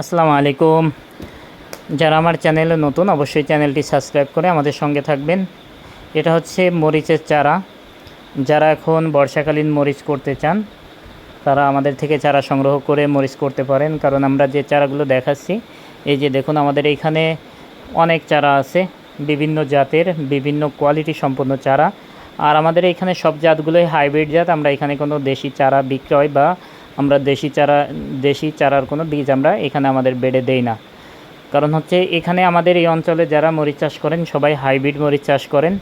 আসসালামু আলাইকুম। যারা আমার চ্যানেলে নতুন অবশ্যই চ্যানেলটি সাবস্ক্রাইব করে আমাদের সঙ্গে থাকবেন। এটা হচ্ছে মরিচের চারা। যারা এখন বর্ষাকালীন মরিচ করতে চান তারা আমাদের থেকে চারা সংগ্রহ করে মরিচ করতে পারেন, কারণ আমরা যে চারাগুলো দেখাচ্ছি, এই যে দেখুন আমাদের এইখানে অনেক চারা আছে, বিভিন্ন জাতের বিভিন্ন কোয়ালিটি সম্পন্ন চারা। আর আমাদের এইখানে সব জাতগুলোই হাইব্রিড জাত। আমরা এখানে কোনো দেশি চারা বিক্রয় বা আমরা দেশি চারার কোনো বীজ আমরা এখানে আমাদের বেডে দেই না। কারণ হচ্ছে এখানে আমাদের এই অঞ্চলে যারা মরিচ চাষ করেন সবাই হাইব্রিড মরিচ চাষ করেন।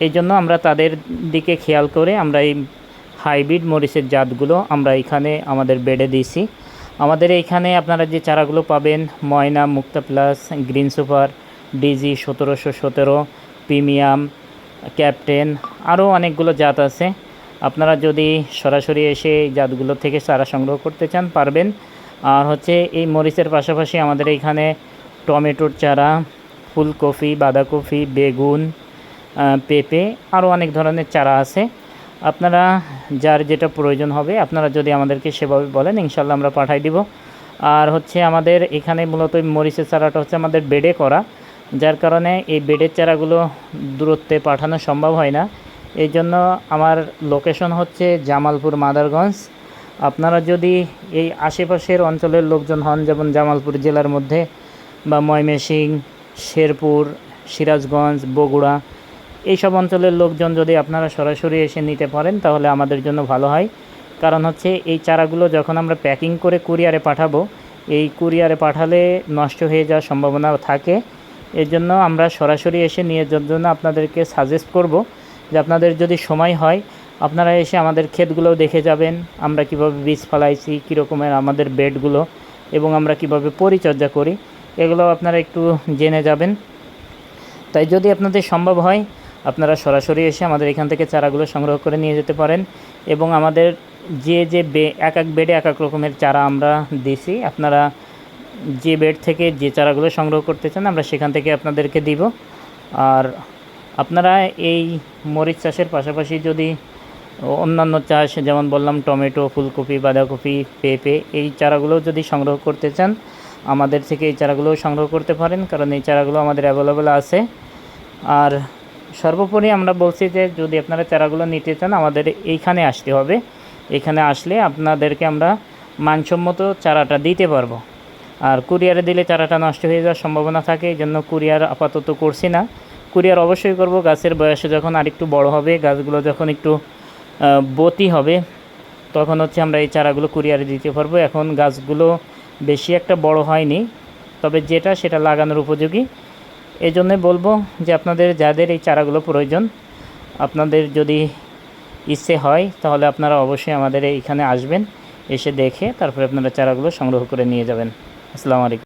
এই জন্য আমরা তাদের দিকে খেয়াল করে আমরা এই হাইব্রিড মরিচের জাতগুলো আমরা এখানে আমাদের বেডে দিয়েছি। আমাদের এইখানে আপনারা যে চারাগুলো পাবেন, Moyna, Mukta plus, green super, DG 1717, premium, captain, আরও অনেকগুলো জাত আছে। আপনারা যদি সরাসরি এসে এই জাতগুলো থেকে চারা সংগ্রহ করতে চান পারবেন। আর হচ্ছে এই মরিচের পাশাপাশি আমাদের এইখানে টমেটোর চারা, ফুলকপি, বাঁধাকপি, বেগুন, পেঁপে, আরও অনেক ধরনের চারা আছে। আপনারা যার যেটা প্রয়োজন হবে আপনারা যদি আমাদেরকে সেভাবে বলেন ইনশাল্লাহ আমরা পাঠাই দিব। আর হচ্ছে আমাদের এখানে মূলত মরিচের চারাটা হচ্ছে আমাদের বেডে করা, যার কারণে এই বেডের চারাগুলো দূরত্বে পাঠানো সম্ভব হয় না। এই জন্য আমার লোকেশন হচ্ছে জামালপুর, মাদারগঞ্জ। আপনারা যদি এই আশেপাশের অঞ্চলের লোকজন হন, যেমন জামালপুর জেলার মধ্যে বা ময়মনসিংহ, শেরপুর, সিরাজগঞ্জ, বগুড়া, এইসব অঞ্চলের লোকজন যদি আপনারা সরাসরি এসে নিতে পারেন তাহলে আমাদের জন্য ভালো হয়। কারণ হচ্ছে এই চারাগুলো যখন আমরা প্যাকিং করে কুরিয়ারে পাঠাবো, এই কুরিয়ারে পাঠালে নষ্ট হয়ে যাওয়ার সম্ভাবনা থাকে। এর জন্য আমরা সরাসরি এসে নিয়ে যাওয়ার জন্য আপনাদেরকে সাজেস্ট করব যে আপনাদের যদি সময় হয় আপনারা এসে আমাদের ক্ষেতগুলোও দেখে যাবেন, আমরা কিভাবে বীজ ফলাইছি, কী রকমের আমাদের বেডগুলো এবং আমরা কিভাবে পরিচর্যা করি, এগুলো আপনারা একটু জেনে যাবেন। তাই যদি আপনাদের সম্ভব হয় আপনারা সরাসরি এসে আমাদের এখান থেকে চারাগুলো সংগ্রহ করে নিয়ে যেতে পারেন। এবং আমাদের যে এক এক বেডে এক এক রকমের চারা আমরা দিছি। আপনারা যে বেড থেকে যে চারাগুলো সংগ্রহ করতে চান আমরা সেখান থেকে আপনাদেরকে দিব। আর আপনারা এই মরিচ চাষের পাশাপাশি যদি অন্যান্য চাষ, যেমন বললাম টমেটো, ফুলকপি, বাঁধাকপি, পেঁপে, এই চারাগুলোও যদি সংগ্রহ করতে চান আমাদের থেকে এই চারাগুলোও সংগ্রহ করতে পারেন, কারণ এই চারাগুলো আমাদের অ্যাভেলেবেল আছে। আর সর্বোপরি আমরা বলছি যে যদি আপনারা চারাগুলো নিতে চান আমাদের এইখানে আসতে হবে। এখানে আসলে আপনাদেরকে আমরা মানসম্মত চারাটা দিতে পারবো। আর কুরিয়ারে দিলে চারাটা নষ্ট হয়ে যাওয়ার সম্ভাবনা থাকে, এই জন্য কুরিয়ার আপাতত করছি না। কুরিয়ার অবশ্যই করব গাছের বয়সে যখন আরেকটু বড় হবে, গাছগুলো যখন একটু বতি হবে, তখন হচ্ছে আমরা এই চারাগুলো কুরিয়ারে দিতে পারবো। এখন গাছগুলো বেশি একটা বড় হয়নি, তবে যেটা সেটা লাগানোর উপযোগী। এই জন্যে বলবো যে আপনাদের যাদের এই চারাগুলো প্রয়োজন, আপনাদের যদি ইচ্ছে হয় তাহলে আপনারা অবশ্যই আমাদের এইখানে আসবেন, এসে দেখে তারপরে আপনারা চারাগুলো সংগ্রহ করে নিয়ে যাবেন। আসসালামু আলাইকুম।